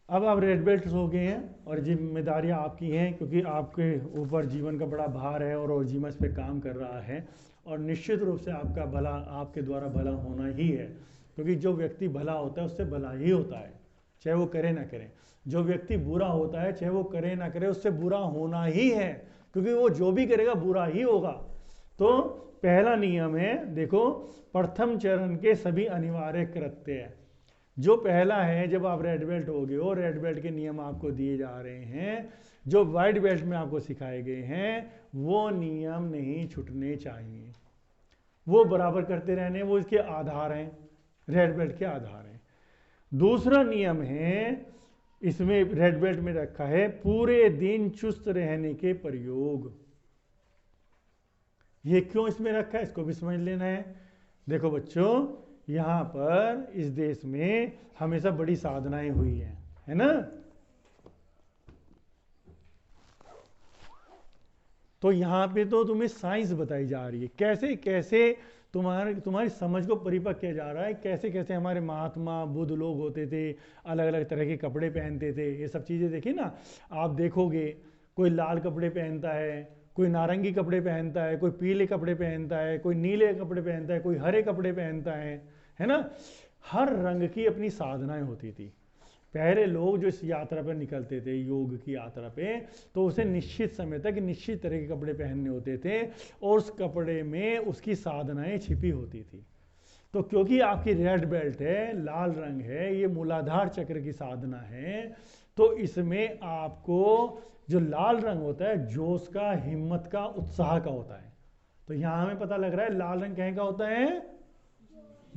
अब आप red belt हो गए हैं और जिम्मेदारियां आपकी हैं, क्योंकि आपके ऊपर जीवन का बड़ा भार है और जीवन इस पे काम कर रहा है, और निश्चित रूप से आपका भला आपके द्वारा भला होना ही है, क्योंकि जो व्यक्ति भला होता है उससे भला ही होता है, चाहे वो करे ना करे। जो व्यक्ति बुरा होता है चाहे वो करे ना करे उससे बुरा होना ही है, क्योंकि वो जो भी करेगा बुरा ही होगा। तो पहला नियम है, देखो, प्रथम चरण के सभी अनिवार्य कृत्य है। जो पहला है, जब आप रेड बेल्ट हो गए हो, रेड बेल्ट के नियम आपको दिए जा रहे हैं, जो व्हाइट बेल्ट में आपको सिखाए गए हैं, वो नियम नहीं छूटने चाहिए, वो बराबर करते रहने, वो इसके आधार हैं, रेड बेल्ट के आधार हैं। दूसरा नियम है, इसमें रेड बेल्ट में रखा है, पूरे दिन चुस्त रहने के प्रयोग। ये क्यों इसमें रखा है, इसको भी समझ लेना है। देखो बच्चों, यहां पर इस देश में हमेशा बड़ी साधनाएं हुई हैं, है ना। तो यहां पे तो तुम्हें साइंस बताई जा रही है, कैसे कैसे तुम्हारी समझ को परिपक्व किया जा रहा है, कैसे कैसे हमारे महात्मा बुद्ध लोग होते थे, अलग अलग तरह के कपड़े पहनते थे, ये सब चीज़ें देखिए ना। आप देखोगे कोई लाल कपड़े पहनता है, कोई नारंगी कपड़े पहनता है, कोई पीले कपड़े पहनता है, कोई नीले कपड़े पहनता है, कोई हरे कपड़े पहनता है ना। हर रंग की अपनी साधनाएं होती थी। पहले लोग जो इस यात्रा पर निकलते थे, योग की यात्रा पे, तो उसे निश्चित समय तक निश्चित तरह के कपड़े पहनने होते थे, और उस कपड़े में उसकी साधनाएं छिपी होती थी। तो क्योंकि आपकी रेड बेल्ट है, लाल रंग है, ये मूलाधार चक्र की साधना है, तो इसमें आपको जो लाल रंग होता है जोश का, हिम्मत का, उत्साह का होता है। तो यहां हमें पता लग रहा है लाल रंग कहीं का होता है,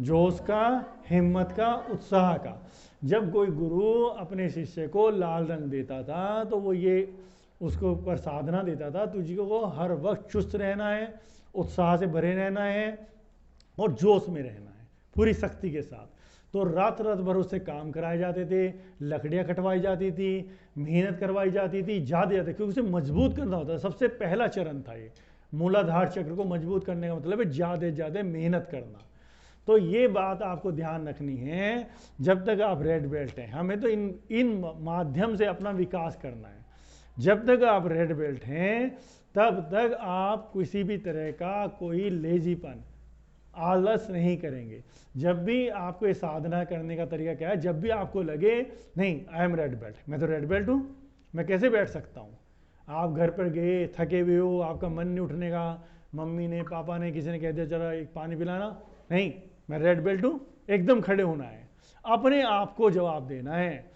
जोश का, हिम्मत का, उत्साह का। जब कोई गुरु अपने शिष्य को लाल रंग देता था तो वो ये उसको ऊपर साधना देता था, तुझको हर वक्त चुस्त रहना है, उत्साह से भरे रहना है और जोश में रहना है पूरी शक्ति के साथ। तो रात रात भर उससे काम कराए जाते थे, लकड़ियाँ कटवाई जाती थी, मेहनत करवाई जाती थी, ज़्यादा क्योंकि उसे मजबूत करना होता है। सबसे पहला चरण था ये, मूलाधार चक्र को मजबूत करने का मतलब है ज़्यादा से ज़्यादा मेहनत करना। तो ये बात आपको ध्यान रखनी है जब तक आप रेड बेल्ट हैं। हमें तो इन माध्यम से अपना विकास करना है। जब तक आप रेड बेल्ट हैं तब तक आप किसी भी तरह का कोई लेजीपन, आलस नहीं करेंगे। जब भी आपको ये साधना करने का तरीका क्या है, जब भी आपको लगे नहीं आई एम रेड बेल्ट, मैं तो रेड बेल्ट हूँ, मैं कैसे बैठ सकता हूँ। आप घर पर गए, थके हुए हो, आपका मन नहीं उठने का, मम्मी ने, पापा ने, किसी ने कह दिया चलो एक पानी पिलाना, नहीं मैं रेड बेल्ट हूँ, एकदम खड़े होना है, अपने आप को जवाब देना है।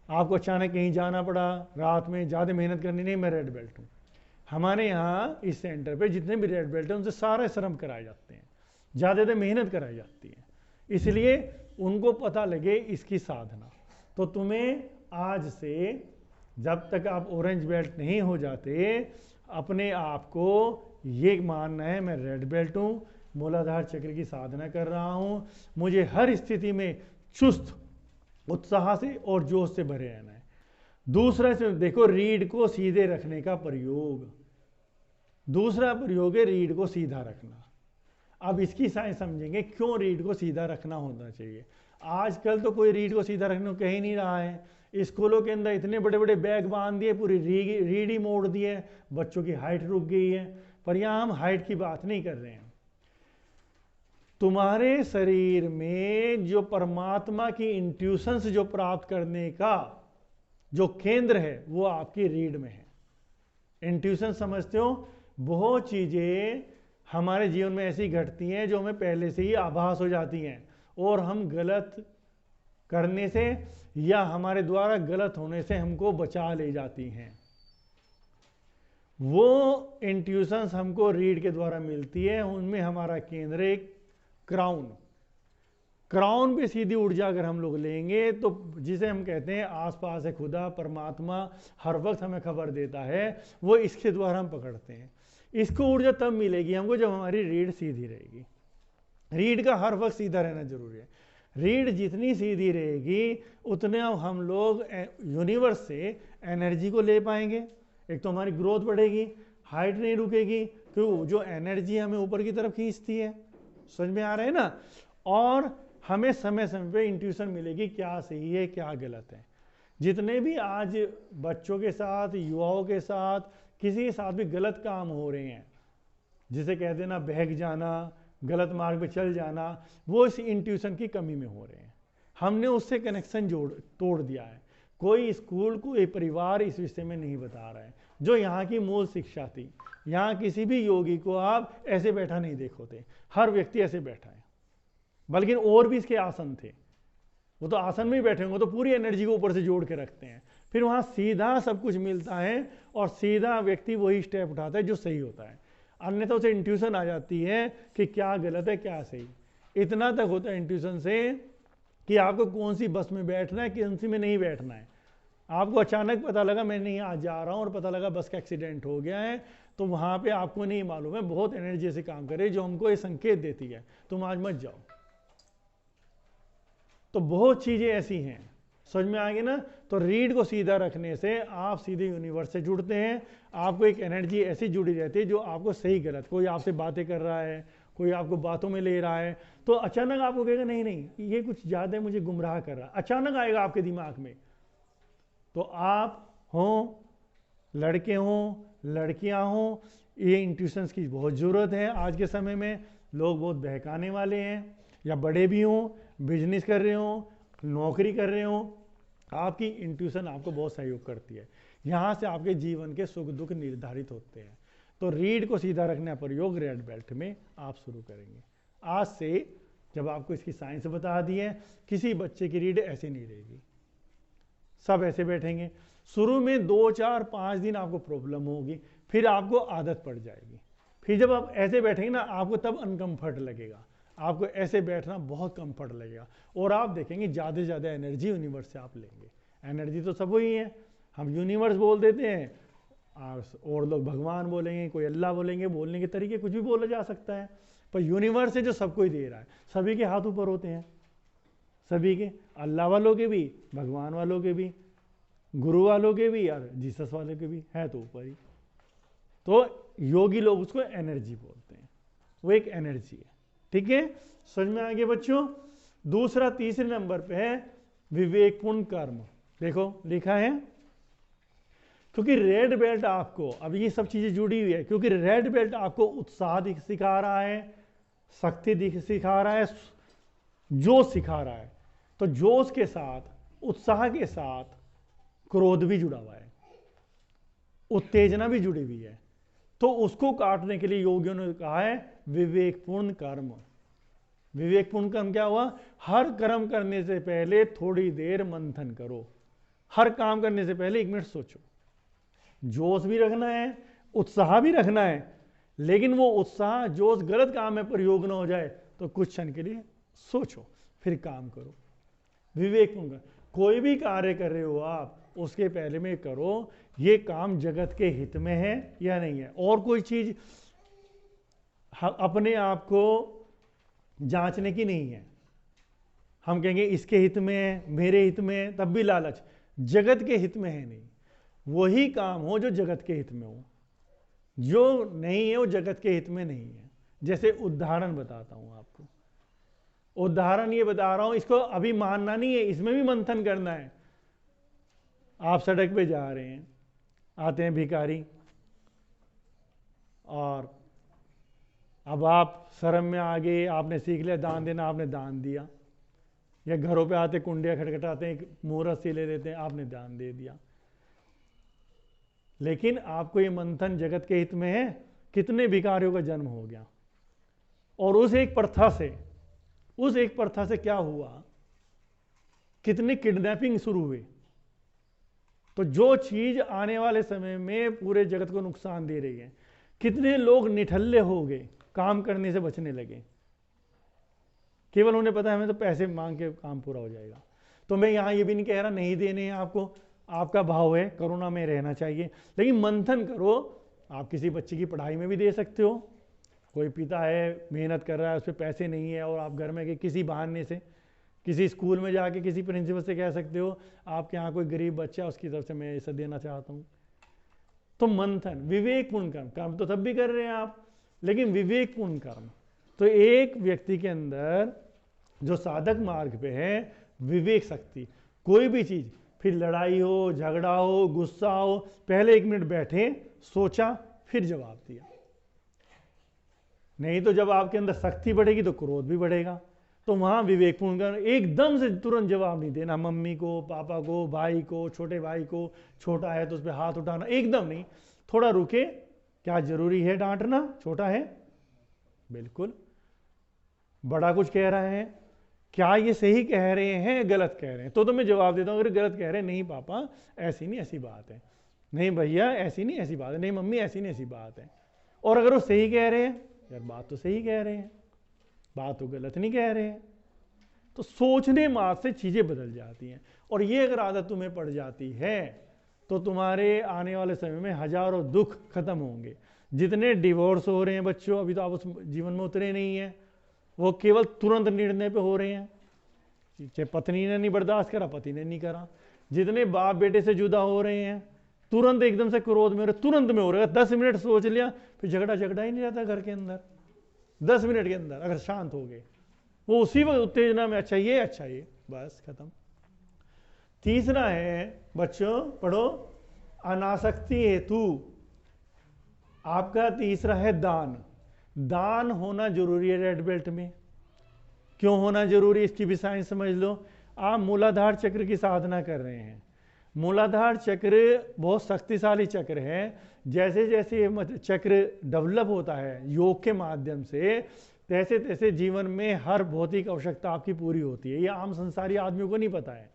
आपको अचानक कहीं जाना पड़ा, रात में ज़्यादा मेहनत करनी नहीं, मैं रेड बेल्ट हूँ। हमारे यहाँ इस सेंटर पे जितने भी रेड बेल्ट हैं उनसे सारे श्रम कराए जाते हैं, ज़्यादा मेहनत कराई जाती है, इसलिए उनको पता लगे इसकी साधना। तो तुम्हें आज से जब तक आप ऑरेंज बेल्ट नहीं हो जाते, अपने आप को ये मानना है मैं रेड बेल्ट हूँ, मूलाधार चक्र की साधना कर रहा हूँ, मुझे हर स्थिति में चुस्त, उत्साह से और जोश से भरे रहना है। दूसरा से देखो, रीढ़ को सीधे रखने का प्रयोग। दूसरा प्रयोग है रीढ़ को सीधा रखना। अब इसकी साइंस समझेंगे क्यों रीढ़ को सीधा रखना होना चाहिए। आजकल तो कोई रीढ़ को सीधा रखने को कह ही नहीं रहा है। स्कूलों के अंदर इतने बड़े बड़े बैग बांध दिए, पूरी रीढ़ ही मोड़ दिए, बच्चों की हाइट रुक गई है। पर यहां हम हाइट की बात नहीं कर रहे हैं। तुम्हारे शरीर में जो परमात्मा की इंट्यूशंस जो प्राप्त करने का जो केंद्र है वो आपकी रीढ़ में है। इंट्यूशन समझते हो, बहुत चीजें हमारे जीवन में ऐसी घटती हैं जो हमें पहले से ही आभास हो जाती हैं, और हम गलत करने से या हमारे द्वारा गलत होने से हमको बचा ले जाती हैं। वो इंट्यूशंस हमको रीढ़ के द्वारा मिलती है, उनमें हमारा केंद्र एक क्राउन पे सीधी ऊर्जा अगर हम लोग लेंगे तो जिसे हम कहते हैं आसपास है खुदा, परमात्मा हर वक्त हमें खबर देता है, वो इसके द्वारा हम पकड़ते हैं। इसको ऊर्जा तब मिलेगी हमको जब हमारी रीढ़ सीधी रहेगी। रीढ़ का हर वक्त सीधा रहना जरूरी है। रीढ़ जितनी सीधी रहेगी उतना हम लोग यूनिवर्स से एनर्जी को ले पाएंगे। एक तो हमारी ग्रोथ बढ़ेगी, हाइट नहीं रुकेगी, क्यों जो एनर्जी हमें ऊपर की तरफ खींचती है। समझ में आ रहा है ना। और हमें समय समय पे इंट्यूशन मिलेगी क्या सही है क्या गलत है। जितने भी आज बच्चों के साथ, युवाओं के साथ, किसी के साथ भी गलत काम हो रहे हैं, जिसे कहते हैं ना बहक जाना, गलत मार्ग पे चल जाना, वो इस इंट्यूशन की कमी में हो रहे हैं। हमने उससे कनेक्शन तोड़ दिया है। कोई स्कूल, कोई परिवार इस विषय में नहीं बता रहा है जो यहाँ की मूल शिक्षा थी। यहाँ किसी भी योगी को आप ऐसे बैठा नहीं देखोगे, हर व्यक्ति ऐसे बैठा है। बल्कि और भी इसके आसन थे, वो तो आसन में ही बैठे होंगे, तो पूरी एनर्जी को ऊपर से जोड़ के रखते हैं, फिर वहाँ सीधा सब कुछ मिलता है और सीधा व्यक्ति वही स्टेप उठाता है जो सही होता है। अन्यथा उसे इंट्यूशन आ जाती है कि क्या गलत है क्या सही। इतना तक होता है इंट्यूशन से कि आपको कौन सी बस में बैठना है, कौन सी में नहीं बैठना है। आपको अचानक पता लगा मैं नहीं आज जा रहा हूँ, और पता लगा बस का एक्सीडेंट हो गया है, तो वहाँ पे आपको नहीं मालूम है, बहुत एनर्जी से काम करे जो हमको ये संकेत देती है तुम आज मत जाओ। तो बहुत चीज़ें ऐसी हैं, समझ में आएंगे ना। तो रीढ़ को सीधा रखने से आप सीधे यूनिवर्स से जुड़ते हैं। आपको एक एनर्जी ऐसी जुड़ी रहती है जो आपको सही गलत, कोई आपसे बातें कर रहा है, कोई आपको बातों में ले रहा है, तो अचानक आपको कहेगा नहीं नहीं ये कुछ ज़्यादा मुझे गुमराह कर रहा है, अचानक आएगा आपके दिमाग में। तो आप हों, लड़के हों, लड़कियां हों, ये इंट्यूशंस की बहुत ज़रूरत है। आज के समय में लोग बहुत बहकाने वाले हैं, या बड़े भी हों, बिजनेस कर रहे हों, नौकरी कर रहे हों, आपकी इंट्यूशन आपको बहुत सहयोग करती है। यहाँ से आपके जीवन के सुख दुख निर्धारित होते हैं। तो रीढ़ को सीधा रखने का प्रयोग रेड बेल्ट में आप शुरू करेंगे। आज से जब आपको इसकी साइंस बता दी है, किसी बच्चे की रीढ़ ऐसे नहीं रहेगी, सब ऐसे बैठेंगे। शुरू में 2, 4, 5 दिन आपको प्रॉब्लम होगी, फिर आपको आदत पड़ जाएगी। फिर जब आप ऐसे बैठेंगे ना, आपको तब अनकंफर्ट लगेगा, आपको ऐसे बैठना बहुत कंफर्ट लगेगा, और आप देखेंगे ज़्यादा से ज़्यादा एनर्जी यूनिवर्स से आप लेंगे। एनर्जी तो सब वही है, हम यूनिवर्स बोल देते हैं, और लोग भगवान बोलेंगे, कोई अल्लाह बोलेंगे, बोलने के तरीके कुछ भी बोला जा सकता है, पर यूनिवर्स है जो सबको ही दे रहा है। सभी के हाथ ऊपर होते हैं, सभी के, अल्लाह वालों के भी, भगवान वालों के भी, गुरु वालों के भी, और जीसस वालों के भी, है तो ऊपर ही। तो योगी लोग उसको एनर्जी बोलते हैं, वो एक एनर्जी है। ठीक है, समझ में आ गया बच्चों। दूसरा, तीसरे नंबर पे है विवेकपूर्ण कर्म। देखो लिखा है, क्योंकि रेड बेल्ट आपको, अब ये सब चीजें जुड़ी हुई है, क्योंकि रेड बेल्ट आपको उत्साह सिखा रहा है, शक्ति सिखा रहा है, जोश सिखा रहा है। तो जोश के साथ, उत्साह के साथ क्रोध भी जुड़ा हुआ है, उत्तेजना भी जुड़ी हुई है। तो उसको काटने के लिए योगियों ने कहा है विवेकपूर्ण कर्म। विवेकपूर्ण कर्म क्या हुआ? हर कर्म करने से पहले थोड़ी देर मंथन करो, हर काम करने से पहले 1 मिनट सोचो। जोश भी रखना है, उत्साह भी रखना है, लेकिन वो उत्साह जोश गलत काम में प्रयोग ना हो जाए, तो कुछ क्षण के लिए सोचो फिर काम करो। विवेकपूर्ण, कोई भी कार्य कर रहे हो आप, उसके पहले में करो ये काम जगत के हित में है या नहीं है। और कोई चीज अपने आप को जांचने की नहीं है। हम कहेंगे इसके हित में है, मेरे हित में है, तब भी लालच, जगत के हित में है नहीं। वही काम हो जो जगत के हित में हो, जो नहीं है वो जगत के हित में नहीं है। जैसे उदाहरण बताता हूं आपको, उदाहरण ये बता रहा हूं, इसको अभी मानना नहीं है, इसमें भी मंथन करना है। आप सड़क पे जा रहे हैं, आते हैं भिखारी, और अब आप शर्म में आ गए, आपने सीख लिया दान देना, आपने दान दिया। या घरों पे आते कुंडिया खटखटाते हैं, मुहूर्त सी ले लेते हैं, आपने दान दे दिया। लेकिन आपको ये मंथन जगत के हित में है? कितने भिखारियों का जन्म हो गया, और उस एक प्रथा से क्या हुआ, कितने किडनैपिंग शुरू हुए। तो जो चीज आने वाले समय में पूरे जगत को नुकसान दे रही है, कितने लोग निठल्ले हो गए, काम करने से बचने लगे, केवल उन्हें पता है हमें तो पैसे मांग के काम पूरा हो जाएगा। तो मैं यहां ये भी नहीं कह रहा नहीं देने हैं आपको, आपका भाव है करुणा में रहना चाहिए, लेकिन मंथन करो। आप किसी बच्चे की पढ़ाई में भी दे सकते हो, कोई पिता है मेहनत कर रहा है, उस पर पैसे नहीं है, और आप घर में किसी बहाने से किसी स्कूल में जाके किसी प्रिंसिपल से कह सकते हो आपके यहाँ कोई गरीब बच्चा, उसकी तरफ से मैं ऐसा देना चाहता हूँ। तो मंथन, विवेकपूर्ण कर्म, काम तो तब भी कर रहे हैं आप, लेकिन विवेकपूर्ण कर्म। तो एक व्यक्ति के अंदर जो साधक मार्ग पे है, विवेक शक्ति, कोई भी चीज फिर लड़ाई हो, झगड़ा हो, गुस्सा हो, पहले 1 मिनट बैठे, सोचा, फिर जवाब दिया। नहीं तो जब आपके अंदर शक्ति बढ़ेगी तो क्रोध भी बढ़ेगा। तो वहां विवेकपूर्ण कर एकदम से तुरंत जवाब नहीं देना, मम्मी को, पापा को, भाई को, छोटे भाई को, छोटा है तो उस पर हाथ उठाना, एकदम नहीं, थोड़ा रुके। क्या जरूरी है डांटना? छोटा है, बिल्कुल। बड़ा कुछ कह रहा है, क्या ये सही कह रहे हैं, गलत कह रहे हैं? तो मैं जवाब देता हूं, अगर गलत कह रहे हैं, नहीं पापा ऐसी नहीं ऐसी बात है, नहीं भैया ऐसी नहीं ऐसी बात है, नहीं मम्मी ऐसी नहीं ऐसी बात है। और अगर वो सही कह रहे हैं, यार बात तो सही कह रहे हैं, बात तो गलत नहीं कह रहे हैं। तो सोचने मात्र से चीजें बदल जाती हैं। और ये अगर आदत तुम्हें पड़ जाती है तो तुम्हारे आने वाले समय में हजारों दुख खत्म होंगे। जितने डिवोर्स हो रहे हैं बच्चों, अभी तो आप उस जीवन में उतरे नहीं है, वो केवल तुरंत निर्णय पे हो रहे हैं। चाहे पत्नी ने नहीं बर्दाश्त करा, पति ने नहीं करा। जितने बाप बेटे से जुदा हो रहे हैं, तुरंत एकदम से क्रोध में हो रहे, तुरंत में हो रहा है। 10 मिनट सोच लिया, फिर झगड़ा ही नहीं रहता घर के अंदर। 10 मिनट के अंदर अगर शांत हो गए, वो उसी वक्त उत्तेजना में अच्छा ये बस खत्म। तीसरा है बच्चों, पढ़ो, अनासक्ति हेतु। आपका तीसरा है दान। दान होना जरूरी है रेड बेल्ट में। क्यों होना जरूरी, इसकी भी साइंस समझ लो। आप मूलाधार चक्र की साधना कर रहे हैं। मूलाधार चक्र बहुत शक्तिशाली चक्र है। जैसे जैसे ये चक्र डेवलप होता है योग के माध्यम से, तैसे तैसे जीवन में हर भौतिक आवश्यकता आपकी पूरी होती है। ये आम संसारी आदमियों को नहीं पता है।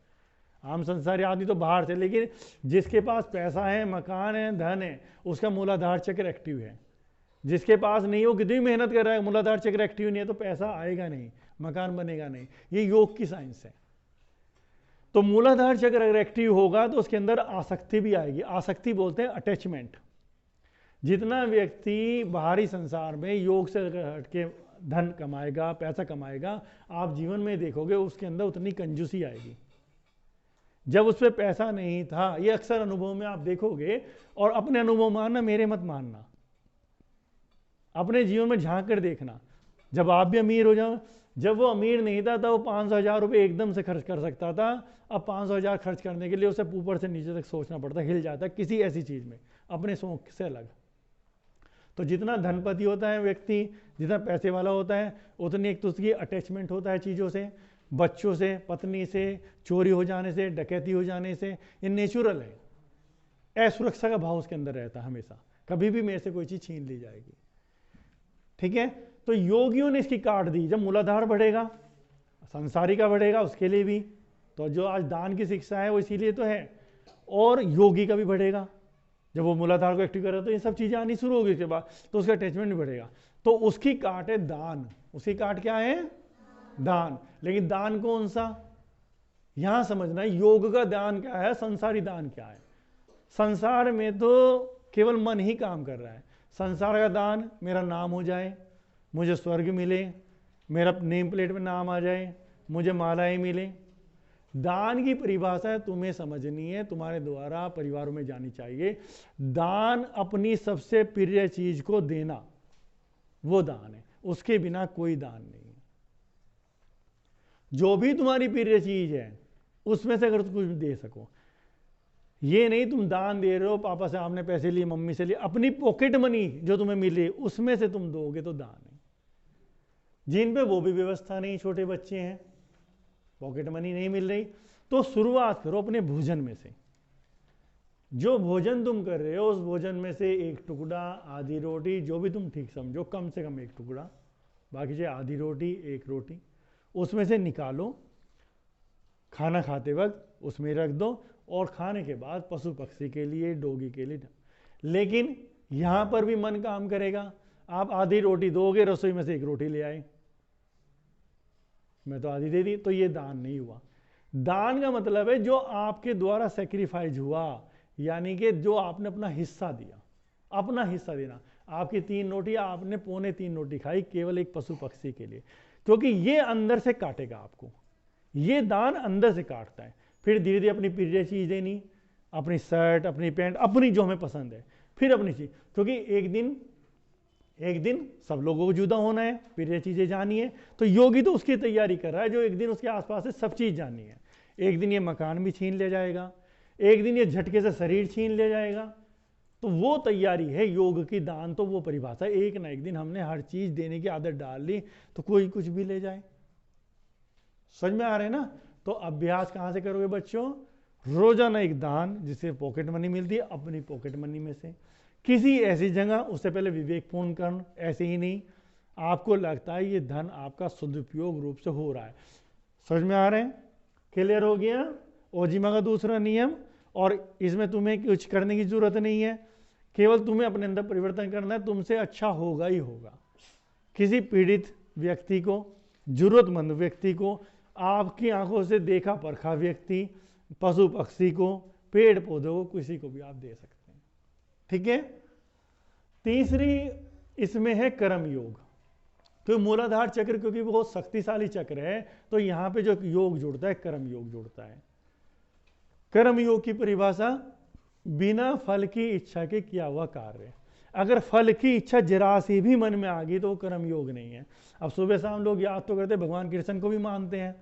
आम संसारी आदमी तो बाहर से, लेकिन जिसके पास पैसा है, मकान है, धन है, उसका मूलाधार चक्र एक्टिव है। जिसके पास नहीं हो, कितनी मेहनत कर रहा है, मूलाधार चक्र एक्टिव नहीं है तो पैसा आएगा नहीं, मकान बनेगा नहीं। ये योग की साइंस है। तो मूलाधार चक्र अगर एक्टिव होगा तो उसके अंदर आसक्ति भी आएगी। आसक्ति बोलते हैं अटैचमेंट। जितना व्यक्ति बाहरी संसार में योग से हटके धन कमाएगा, पैसा कमाएगा, आप जीवन में देखोगे उसके अंदर उतनी कंजूसी आएगी। जब उस पर पैसा नहीं था, ये अक्सर अनुभव में आप देखोगे। और अपने अनुभव मानना, मेरे मत मानना, अपने जीवन में झांक कर देखना। जब आप भी अमीर हो जाओ, जब वो अमीर नहीं था तब वो 500,000 रुपये एकदम से खर्च कर सकता था। अब 500,000 खर्च करने के लिए उसे ऊपर से नीचे तक सोचना पड़ता, हिल जाता किसी ऐसी चीज में, अपने शौक से अलग। तो जितना धनपति होता है व्यक्ति, जितना पैसे वाला होता है, उतनी एक तो उसकी अटैचमेंट होता है चीज़ों से, बच्चों से, पत्नी से, चोरी हो जाने से, डकैती हो जाने से। ये नेचुरल है। असुरक्षा का भाव उसके अंदर रहता है हमेशा, कभी भी मेरे से कोई चीज़ छीन ली जाएगी। ठीक है, तो योगियों ने इसकी काट दी। जब मूलाधार बढ़ेगा, संसारी का बढ़ेगा उसके लिए भी, तो जो आज दान की शिक्षा है वो इसीलिए तो है। और योगी का भी बढ़ेगा। जब वो मूलाधार को एक्टिव करेगा तो ये सब चीजें आनी शुरू होगी, उसके बाद तो उसका अटैचमेंट भी बढ़ेगा। तो उसकी काट है दान। उसकी काट क्या है? दान। लेकिन दान कौन सा, यहां समझना है। योग का दान क्या है, संसारी दान क्या है। संसार में तो केवल मन ही काम कर रहा है। संसार का दान, मेरा नाम हो जाए, मुझे स्वर्ग मिले, मेरा नेम प्लेट में नाम आ जाए, मुझे मालाएं मिले। दान की परिभाषा तुम्हें समझनी है, तुम्हारे द्वारा परिवारों में जानी चाहिए। दान अपनी सबसे प्रिय चीज को देना, वो दान है। उसके बिना कोई दान नहीं है। जो भी तुम्हारी प्रिय चीज है उसमें से अगर तुम कुछ दे सको, ये नहीं तुम दान दे रहे हो, पापा से आपने पैसे लिए, मम्मी से लिए, अपनी पॉकेट मनी जो तुम्हें मिली उसमें से तुम दोगे तो दान है। जिन पे वो भी व्यवस्था नहीं, छोटे बच्चे हैं, पॉकेट मनी नहीं मिल रही, तो शुरुआत करो अपने भोजन में से। जो भोजन तुम कर रहे हो उस भोजन में से एक टुकड़ा, आधी रोटी, जो भी तुम ठीक समझो, कम से कम एक टुकड़ा, बाकी से आधी रोटी, एक रोटी, उसमें से निकालो, खाना खाते वक्त उसमें रख दो, और खाने के बाद पशु पक्षी के लिए, डोगी के लिए। लेकिन यहां पर भी मन काम करेगा। आप आधी रोटी दोगे, रसोई में से एक रोटी ले आए, मैं तो आधी दे दी, तो ये दान नहीं हुआ। दान का मतलब है जो आपके द्वारा सेक्रीफाइस हुआ, यानी कि जो आपने अपना हिस्सा दिया। अपना हिस्सा देना, आपकी 3 रोटी आपने 3.25 रोटी खाई केवल एक पशु पक्षी के लिए, क्योंकि ये अंदर से काटेगा आपको। ये दान अंदर से काटता है। फिर धीरे धीरे अपनी प्रिय चीज देनी, अपनी शर्ट, अपनी पैंट, अपनी जो हमें पसंद है, फिर अपनी चीज, क्योंकि एक दिन सब लोगों को जुदा होना है, प्रिय चीजें जानी है। तो योगी तो उसकी तैयारी कर रहा है, जो एक दिन उसके आसपास से सब चीज जाननी है। एक दिन ये मकान भी छीन ले जाएगा, एक दिन ये झटके से शरीर छीन ले जाएगा। तो वो तैयारी है योग की, दान तो वो परिभाषा। एक ना एक दिन हमने हर चीज देने की आदत डाल ली तो कोई कुछ भी ले जाए। समझ में आ रहे हैं ना? तो अभ्यास कहां से करोगे बच्चों? रोजाना एक दान, जिससे पॉकेट मनी मिलती है, अपनी पॉकेट मनी में से किसी ऐसी जगह, उससे पहले विवेकपूर्ण कर्म, ऐसे ही नहीं आपको लगता है ये धन आपका सदुपयोग रूप से हो रहा है। समझ में आ रहे हैं? क्लियर हो गया? ओजिमा का दूसरा नियम। और इसमें तुम्हें कुछ करने की जरूरत नहीं है, केवल तुम्हें अपने अंदर परिवर्तन करना है, तुमसे अच्छा होगा ही होगा। किसी पीड़ित व्यक्ति को, जरूरतमंद व्यक्ति को, आपकी आंखों से देखा परखा व्यक्ति, पशु पक्षी को, पेड़ पौधों को, किसी को भी आप दे सकते हैं। ठीक है? तीसरी इसमें है कर्म योग। तो मूलाधार चक्र क्योंकि बहुत शक्तिशाली चक्र है, तो यहां पे जो योग जुड़ता है, कर्म योग जुड़ता है। कर्म योग की परिभाषा, बिना फल की इच्छा के किया हुआ कार्य। अगर फल की इच्छा जरा सी भी मन में आ गई तो वो कर्म योग नहीं है। अब सुबह शाम लोग याद तो करते, भगवान कृष्ण को भी मानते हैं,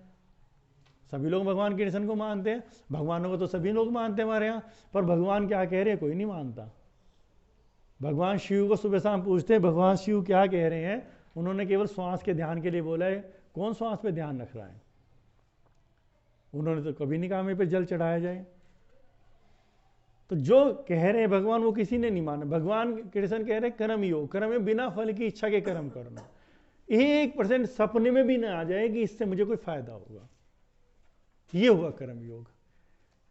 सभी लोग भगवान कृष्ण को मानते हैं, भगवानों को तो सभी लोग मानते हैं हमारे यहाँ, पर भगवान क्या कह रहे हैं कोई नहीं मानता। भगवान शिव को सुबह शाम पूछते हैं, भगवान शिव क्या कह रहे हैं? उन्होंने केवल श्वास के ध्यान के लिए बोला है। कौन श्वास पे ध्यान रख रहा है? उन्होंने तो कभी नहीं कहा मेरे पे जल चढ़ाया जाए। तो जो कह रहे हैं भगवान, वो किसी ने नहीं माना। भगवान कृष्ण कह रहे हैं कर्म योग, कर्म में बिना फल की इच्छा के कर्म करना। 1% सपने में भी ना आ जाए कि इससे मुझे कोई फायदा होगा, ये हुआ कर्म योग।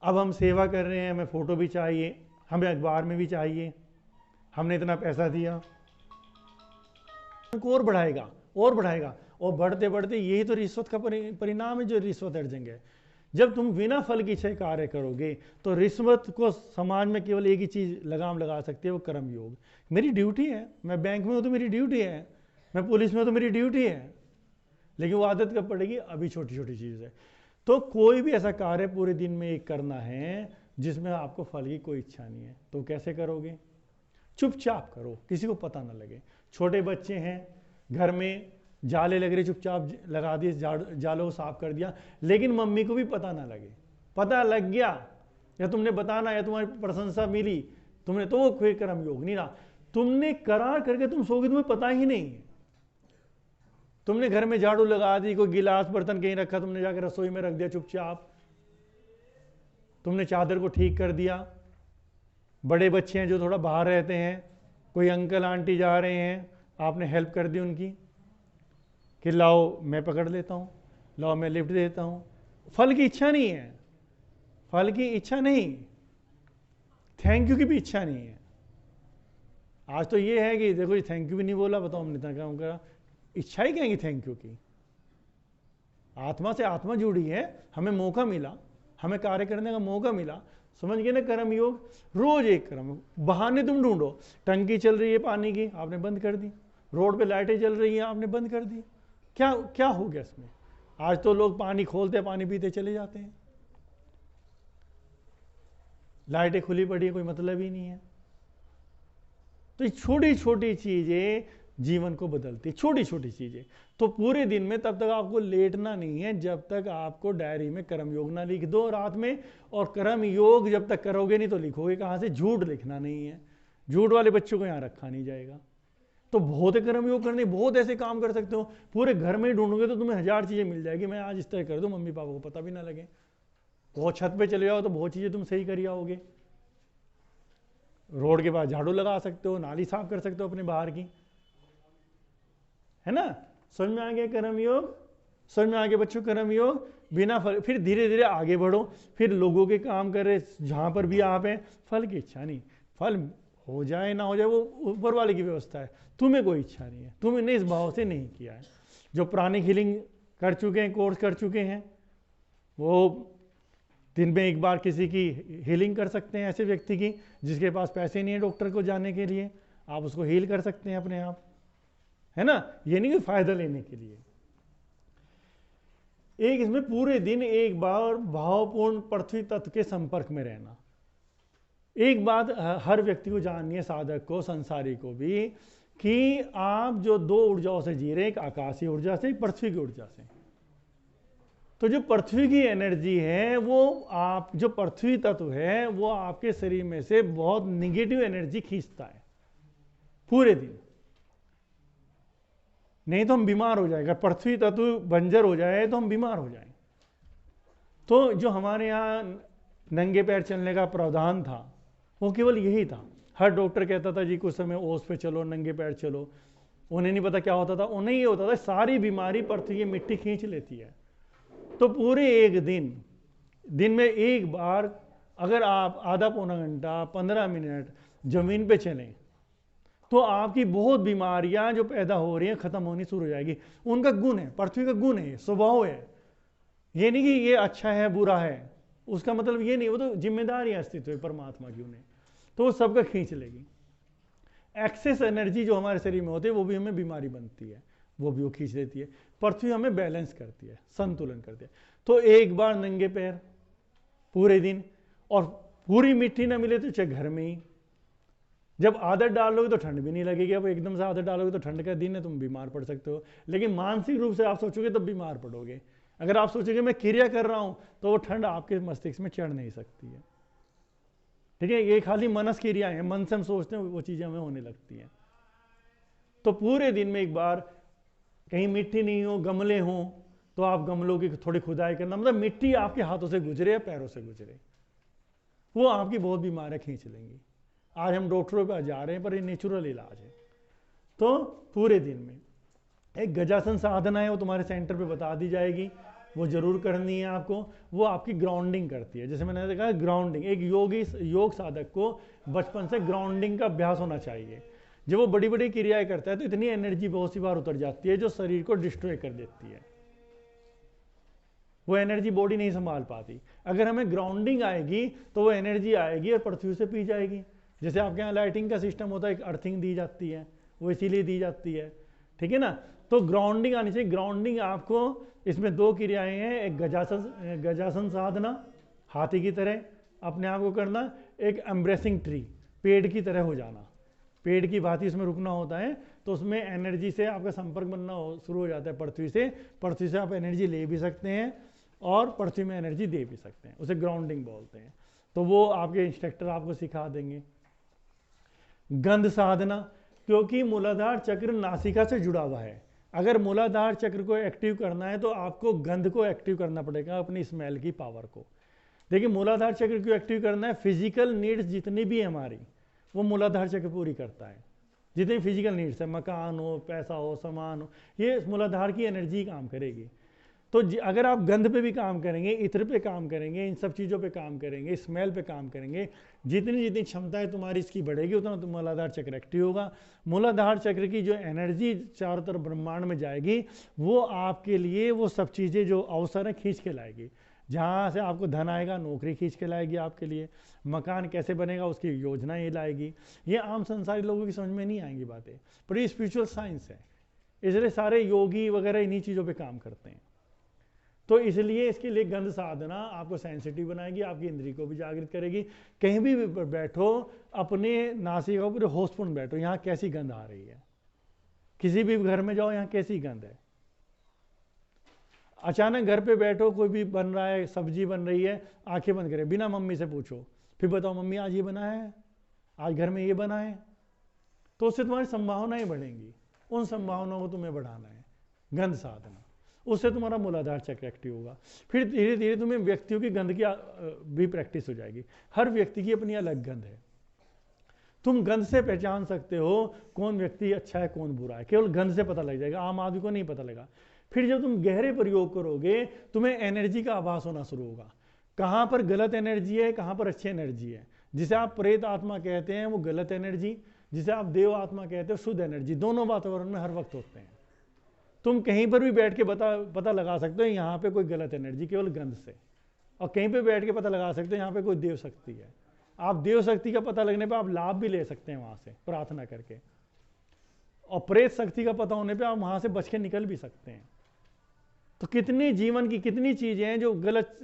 अब हम सेवा कर रहे हैं, हमें फोटो भी चाहिए, हमें अखबार में भी चाहिए, हमने इतना पैसा दिया, और बढ़ाएगा और बढ़ाएगा, और बढ़ते बढ़ते यही तो रिश्वत का परिणाम है, जो रिश्वत अर्जन है। जब तुम बिना फल की इच्छा कार्य करोगे तो रिश्वत को समाज में केवल एक ही चीज लगाम लगा सकते है, वो कर्म योग। मेरी ड्यूटी है, मैं बैंक में हूं तो मेरी ड्यूटी है, मैं पुलिस में हूं तो मेरी ड्यूटी है, लेकिन वो आदत कब पड़ेगी? अभी छोटी छोटी चीज है। तो कोई भी ऐसा कार्य पूरे दिन में एक करना है जिसमें आपको फल की कोई इच्छा नहीं है, तो कैसे करोगे? चुपचाप करो, किसी को पता ना लगे। छोटे बच्चे हैं, घर में जाले लग रहे, चुपचाप लगा दिए, जालों को साफ कर दिया, लेकिन मम्मी को भी पता ना लगे। पता लग गया या तुमने बताना, या तुम्हारी प्रशंसा मिली तुमने, तो वो कोई कर्म योग नहीं रहा। तुमने करार करके तुम सोगे, तुम्हें पता ही नहीं। तुमने घर में झाड़ू लगा दी, कोई गिलास बर्तन कहीं रखा, तुमने जाकर रसोई में रख दिया चुपचाप, तुमने चादर को ठीक कर दिया। बड़े बच्चे हैं जो थोड़ा बाहर रहते हैं, कोई अंकल आंटी जा रहे हैं, आपने हेल्प कर दी उनकी कि लाओ मैं पकड़ लेता हूँ, लाओ मैं लिफ्ट देता हूँ। फल की इच्छा नहीं है, फल की इच्छा नहीं, थैंक यू की भी इच्छा नहीं है। आज तो ये है कि देखो जी थैंक यू भी नहीं बोला, बताओ हमने इतना काम करा, इच्छा ही कहेंगी थैंक यू की। आत्मा से आत्मा जुड़ी है, हमें मौका मिला, हमें कार्य करने का मौका मिला। समझ गए ना? कर्म योग। रोज एक कर्म, बहाने तुम ढूंढो। टंकी चल रही है पानी की, आपने बंद कर दी। रोड पे लाइटें चल रही हैं, आपने बंद कर दी। क्या क्या हो गया इसमें? आज तो लोग पानी खोलते, पानी पीते चले जाते हैं, लाइटें खुली पड़ी है, कोई मतलब ही नहीं है। तो ये छोटी छोटी चीजें जीवन को बदलती, छोटी छोटी चीजें। तो पूरे दिन में तब तक आपको लेटना नहीं है जब तक आपको डायरी में कर्म योग ना लिख दो रात में। और कर्म योग जब तक करोगे नहीं तो लिखोगे कहां से? झूठ लिखना नहीं है, झूठ वाले बच्चों को यहां रखा नहीं जाएगा। तो बहुत कर्म योग करने, बहुत ऐसे काम कर सकते हो, पूरे घर में ही ढूंढोगे तो तुम्हें 1000 चीजें मिल जाएगी। मैं आज इस तरह कर दूं, मम्मी पापा को पता भी ना लगे। बहुत छत पे चले जाओ तो बहुत चीजें तुम सही कर आओगे। रोड के पास झाड़ू लगा सकते हो, नाली साफ कर सकते हो अपने बाहर की, है ना? समझ में आ गया कर्म योग? समझ में आ गया बच्चों कर्म योग? बिना फल, फिर धीरे धीरे आगे बढ़ो, फिर लोगों के काम करे जहां पर भी आप हैं, फल की इच्छा नहीं। फल हो जाए ना हो जाए वो ऊपर वाले की व्यवस्था है, तुम्हें कोई इच्छा नहीं है, तुमने इस भाव से नहीं किया है। जो प्राणिक हीलिंग कर चुके हैं, कोर्स कर चुके हैं, वो दिन में एक बार किसी की हीलिंग कर सकते हैं, ऐसे व्यक्ति की जिसके पास पैसे नहीं है डॉक्टर को जाने के लिए, आप उसको हील कर सकते हैं अपने आप, है ना? ये नहीं कि फायदा लेने के लिए। एक इसमें पूरे दिन एक बार भावपूर्ण पृथ्वी तत्व के संपर्क में रहना। एक बात हर व्यक्ति को जाननी है, साधक को, संसारी को भी, कि आप जो 2 ऊर्जाओं से जी रहे हैं, एक आकाशीय ऊर्जा से, एक पृथ्वी की ऊर्जा से। तो जो पृथ्वी की एनर्जी है वो आप जो पृथ्वी तत्व है वो आपके शरीर में से बहुत निगेटिव एनर्जी खींचता है पूरे दिन। नहीं तो हम बीमार हो जाएगा, पृथ्वी तत्व बंजर हो जाए तो हम बीमार हो जाएंगे। तो जो हमारे यहाँ नंगे पैर चलने का प्रावधान था वो केवल यही था। हर डॉक्टर कहता था जी कुछ समय ओस पे चलो, नंगे पैर चलो। उन्हें नहीं पता क्या होता था, उन्हें ये होता था सारी बीमारी पृथ्वी की मिट्टी खींच लेती है। तो पूरे एक दिन में एक बार अगर आप आधा पौना घंटा 15 मिनट जमीन पे चलें तो आपकी बहुत बीमारियां जो पैदा हो रही हैं खत्म होनी शुरू हो जाएगी। उनका गुण है, पृथ्वी का गुण है, स्वभाव है। ये नहीं कि ये अच्छा है बुरा है, उसका मतलब ये नहीं, वो तो जिम्मेदारी है अस्तित्व है परमात्मा की उन्हें, तो वो सबका खींच लेगी। एक्सेस एनर्जी जो हमारे शरीर में होती है वो भी हमें बीमारी बनती है, वो भी वो खींच लेती है। पृथ्वी हमें बैलेंस करती है, संतुलन करती है। तो एक बार नंगे पैर पूरे दिन, और पूरी मिट्टी ना मिले तो चाहे घर में ही। जब आदत डालोगे तो ठंड भी नहीं लगेगी। अब एकदम से आदत डालोगे तो ठंड का दिन है, तुम बीमार पड़ सकते हो। लेकिन मानसिक रूप से आप सोचोगे तब बीमार पड़ोगे। अगर आप सोचोगे मैं क्रिया कर रहा हूं तो वो ठंड आपके मस्तिष्क में चढ़ नहीं सकती है। ठीक है, ये खाली मनस क्रियाएं हैं, मन से हम सोचते हैं वो चीजें हमें होने लगती हैं। तो पूरे दिन में एक बार, कहीं मिट्टी नहीं हो, गमले हो, तो आप गमलों की थोड़ी खुदाई करना, मतलब मिट्टी आपके हाथों से गुजरे या पैरों से गुजरे, वो आपकी बहुत बीमारियां खींच लेंगी। आज हम डॉक्टरों पर जा रहे हैं पर ये नेचुरल इलाज है। तो पूरे दिन में एक गजासन साधना है, वो तुम्हारे सेंटर पे बता दी जाएगी, वो जरूर करनी है आपको। वो आपकी ग्राउंडिंग करती है। जैसे मैंने कहा ग्राउंडिंग, एक योग साधक को बचपन से ग्राउंडिंग का अभ्यास होना चाहिए। जब वो बड़ी बड़ी क्रियाएं करता है तो इतनी एनर्जी बहुत सी बार उतर जाती है जो शरीर को डिस्ट्रॉय कर देती है, वो एनर्जी बॉडी नहीं संभाल पाती। अगर हमें ग्राउंडिंग आएगी तो वो एनर्जी आएगी और पृथ्वी से पी जाएगी। जैसे आपके यहाँ लाइटिंग का सिस्टम होता है, एक अर्थिंग दी जाती है, वो इसीलिए दी जाती है। ठीक है ना, तो ग्राउंडिंग आनी चाहिए। ग्राउंडिंग आपको, इसमें दो क्रियाएं हैं, एक गजासन साधना, हाथी की तरह अपने आप को करना, एक एम्ब्रेसिंग ट्री, पेड़ की तरह हो जाना, पेड़ की भांति इसमें रुकना होता है। तो उसमें एनर्जी से आपका संपर्क बनना शुरू हो जाता है पृथ्वी से। पृथ्वी से आप एनर्जी ले भी सकते हैं और पृथ्वी में एनर्जी दे भी सकते हैं, उसे ग्राउंडिंग बोलते हैं। तो वो आपके इंस्ट्रक्टर आपको सिखा देंगे। गंध साधना, क्योंकि मूलाधार चक्र नासिका से जुड़ा हुआ है। अगर मूलाधार चक्र को एक्टिव करना है तो आपको गंध को एक्टिव करना पड़ेगा, अपनी स्मेल की पावर को। देखिए मूलाधार चक्र को एक्टिव करना है, फिजिकल नीड्स जितनी भी है हमारी वो मूलाधार चक्र पूरी करता है। जितनी फिजिकल नीड्स है, मकान हो, पैसा हो, सामान हो, ये मूलाधार की एनर्जी काम करेगी। तो अगर आप गंध पे भी काम करेंगे, इत्र पे काम करेंगे, इन सब चीज़ों पे काम करेंगे, स्मेल पे काम करेंगे, जितनी जितनी क्षमताएं तुम्हारी इसकी बढ़ेगी उतना तो मूलाधार चक्र एक्टिव होगा। मूलाधार चक्र की जो एनर्जी चारों तरफ ब्रह्मांड में जाएगी वो आपके लिए वो सब चीज़ें जो अवसर है खींच के लाएगी। जहाँ से आपको धन आएगा, नौकरी खींच के लाएगी आपके लिए, मकान कैसे बनेगा उसकी योजना ये लाएगी। ये आम संसारी लोगों की समझ में नहीं आएंगी बातें, पर ये स्पिरिचुअल साइंस है, इसलिए सारे योगी वगैरह इन्हीं चीज़ों पे काम करते हैं। तो इसलिए इसके लिए गंध साधना आपको सेंसिटिव बनाएगी, आपकी इंद्री को भी जागृत करेगी। कहीं भी बैठो अपने नासिका पर होशपूर्ण बैठो, यहाँ कैसी गंध आ रही है, किसी भी घर में जाओ यहाँ कैसी गंध है। अचानक घर पे बैठो, कोई भी बन रहा है, सब्जी बन रही है, आंखें बंद करें, बिना मम्मी से पूछो, फिर बताओ मम्मी आज ये बना है, आज घर में ये बना है, तो उससे तुम्हारी संभावनाएं बढ़ेंगी। उन संभावनाओं को तुम्हें बढ़ाना है, गंध साधना, उससे तुम्हारा मूलाधार चक्र एक्टिव होगा। फिर धीरे धीरे तुम्हें व्यक्तियों की गंध की भी प्रैक्टिस हो जाएगी। हर व्यक्ति की अपनी अलग गंध है, तुम गंध से पहचान सकते हो कौन व्यक्ति अच्छा है कौन बुरा है, केवल गंध से पता लग जाएगा, आम आदमी को नहीं पता लगा। फिर जब तुम गहरे प्रयोग करोगे तुम्हें एनर्जी का आभास होना शुरू होगा, कहाँ पर गलत एनर्जी है, कहाँ पर अच्छी एनर्जी है। जिसे आप प्रेत आत्मा कहते हैं वो गलत एनर्जी, जिसे आप देव आत्मा कहते हो शुद्ध एनर्जी, दोनों वातावरण में हर वक्त होते हैं। तुम कहीं पर भी बैठ के पता लगा सकते हो यहाँ पे कोई गलत एनर्जी केवल गंध से, और कहीं पे बैठ के पता लगा सकते हो यहाँ पे कोई देव शक्ति है। आप देव शक्ति का पता लगने पे आप लाभ भी ले सकते हैं वहां से प्रार्थना करके, और प्रेत शक्ति का पता होने पे आप वहां से बच के निकल भी सकते हैं। तो कितनी जीवन की कितनी चीजें हैं जो गलत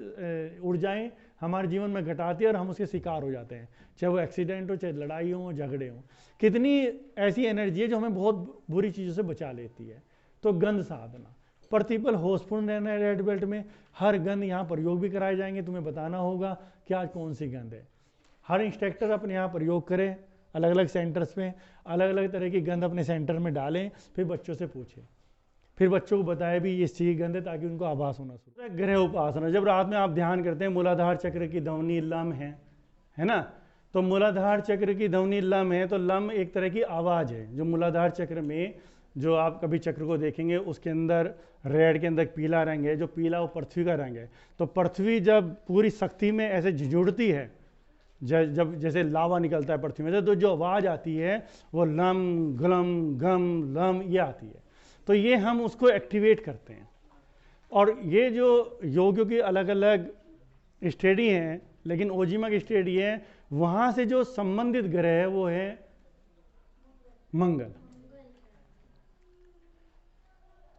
ऊर्जाएं हमारे जीवन में घटाती है और हम उसके शिकार हो जाते हैं, चाहे वो एक्सीडेंट हो, चाहे लड़ाई हो, झगड़े हो। कितनी ऐसी एनर्जी है जो हमें बहुत बुरी चीजों से बचा लेती है। तो गंध साधना, प्रतिपल होशपूर्ण रहना है रेड बेल्ट में। हर गंध यहाँ प्रयोग भी कराए जाएंगे, तुम्हें बताना होगा कि आज कौन सी गंध है। हर इंस्ट्रक्टर अपने यहाँ प्रयोग करे, अलग अलग सेंटर्स में अलग अलग तरह की गंध अपने सेंटर में डालें, फिर बच्चों से पूछें, फिर बच्चों को बताए भी ये चीज गंध है, ताकि उनको आभास होना शुरू। ग्रह उपासना, जब रात में आप ध्यान करते हैं, मूलाधार चक्र की ध्वनि लम है ना, तो मूलाधार चक्र की ध्वनि लम है, तो लम एक तरह की आवाज है। जो मूलाधार चक्र में जो आप कभी चक्र को देखेंगे, उसके अंदर रेड के अंदर पीला रंग है, जो पीला वो पृथ्वी का रंग है। तो पृथ्वी जब पूरी शक्ति में ऐसे जुड़ती है, जब जैसे लावा निकलता है पृथ्वी में से, तो जो आवाज आती है वो लम ग्लम गम लम ये आती है। तो ये हम उसको एक्टिवेट करते हैं। और ये जो योगियों की अलग अलग स्टडी हैं, लेकिन ओजिमा की स्टडी है, वहां से जो संबंधित ग्रह है वो है मंगल।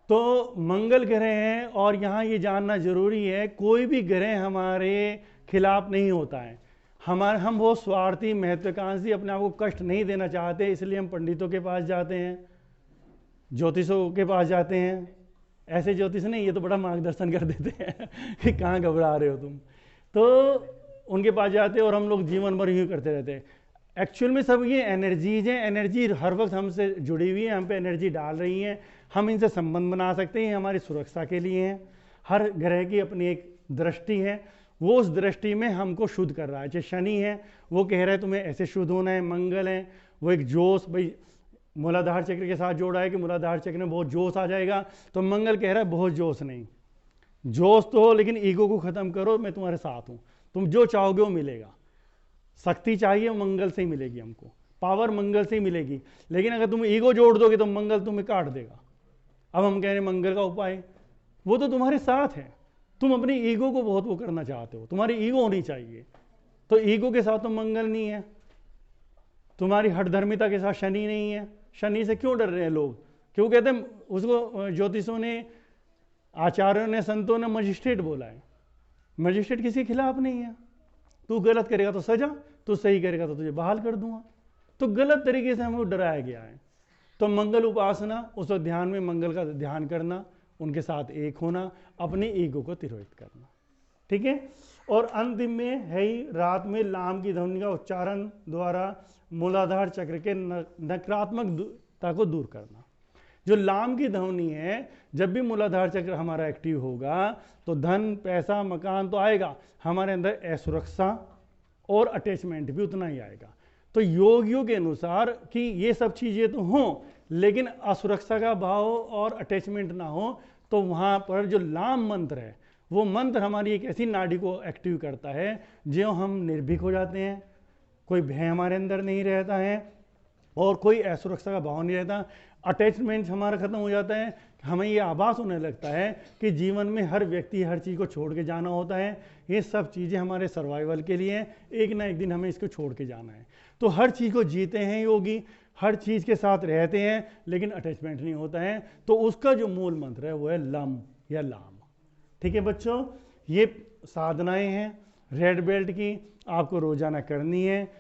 तो मंगल ग्रह है, और यहां ये जानना जरूरी है, कोई भी ग्रह हमारे खिलाफ नहीं होता है। हम वो स्वार्थी महत्वाकांक्षी, अपने आप को कष्ट नहीं देना चाहते, इसलिए हम पंडितों के पास जाते हैं, ज्योतिषों के पास जाते हैं। ऐसे ज्योतिष नहीं, ये तो बड़ा मार्गदर्शन कर देते हैं कि कहाँ घबरा रहे हो तुम, तो उनके पास जाते हैं और हम लोग जीवन भर यूँ करते रहते हैं। एक्चुअल में सब ये एनर्जीज हैं, एनर्जी हर वक्त हमसे जुड़ी हुई है, हम पे एनर्जी डाल रही हैं, हम इनसे संबंध बना सकते हैं, हमारी सुरक्षा के लिए हैं। हर ग्रह की अपनी एक दृष्टि है, वो उस दृष्टि में हमको शुद्ध कर रहा है। जैसे शनि है, वो कह रहा है तुम्हें ऐसे शुद्ध होना है। मंगल है, वो एक जोश, भाई मूलाधार चक्र के साथ जोड़ा है कि मूलाधार चक्र में बहुत जोश आ जाएगा, तो मंगल कह रहा है बहुत जोश नहीं, जोश तो हो लेकिन ईगो को खत्म करो, मैं तुम्हारे साथ हूं, तुम जो चाहोगे वो मिलेगा। शक्ति चाहिए मंगल से ही मिलेगी हमको, पावर मंगल से ही मिलेगी, लेकिन अगर तुम ईगो जोड़ दोगे तो मंगल तुम्हें काट देगा। अब हम कह रहे हैं मंगल का उपाय, वो तो तुम्हारे साथ है, तुम अपनी ईगो को बहुत वो करना चाहते हो, तुम्हारी ईगो होनी चाहिए, तो ईगो के साथ तो मंगल नहीं है। तुम्हारी हठधर्मिता के साथ शनि नहीं है। शनि से क्यों डर रहे हैं लोग? क्यों कहते हैं उसको? ज्योतिषों ने, आचार्यों ने, संतों ने मजिस्ट्रेट बोला है। मजिस्ट्रेट किसी के खिलाफ नहीं है, तू गलत करेगा तो सजा, तू सही करेगा तो तुझे बहाल कर दूंगा। तो गलत तरीके से हमें डराया गया है। तो मंगल उपासना, उस वक्त ध्यान में मंगल का ध्यान करना, उनके साथ एक होना, अपनी ईगो को तिरोहित करना, ठीक है। और अंतिम में है ही रात में लाम की ध्वनि का उच्चारण द्वारा मूलाधार चक्र के नकारात्मकता को दूर करना। जो लाम की ध्वनि है, जब भी मूलाधार चक्र हमारा एक्टिव होगा तो धन, पैसा, मकान तो आएगा, हमारे अंदर असुरक्षा और अटैचमेंट भी उतना ही आएगा। तो योगियों के अनुसार कि ये सब चीजें तो हों, लेकिन असुरक्षा का भाव और अटैचमेंट ना हो, तो वहां पर जो लाम मंत्र है, वो मंत्र हमारी एक ऐसी नाड़ी को एक्टिव करता है जो हम निर्भीक हो जाते हैं, कोई भय हमारे अंदर नहीं रहता है और कोई असुरक्षा का भाव नहीं रहता। अटैचमेंट हमारा खत्म हो जाता है, हमें ये आभास होने लगता है कि जीवन में हर व्यक्ति हर चीज़ को छोड़ के जाना होता है। ये सब चीज़ें हमारे सर्वाइवल के लिए हैं, एक ना एक दिन हमें इसको छोड़ के जाना है। तो हर चीज़ को जीते हैं योगी, हर चीज़ के साथ रहते हैं, लेकिन अटैचमेंट नहीं होता है। तो उसका जो मूल मंत्र है वो है लम या लाम, ठीक है बच्चों। ये साधनाएं हैं रेड बेल्ट की, आपको रोजाना करनी है।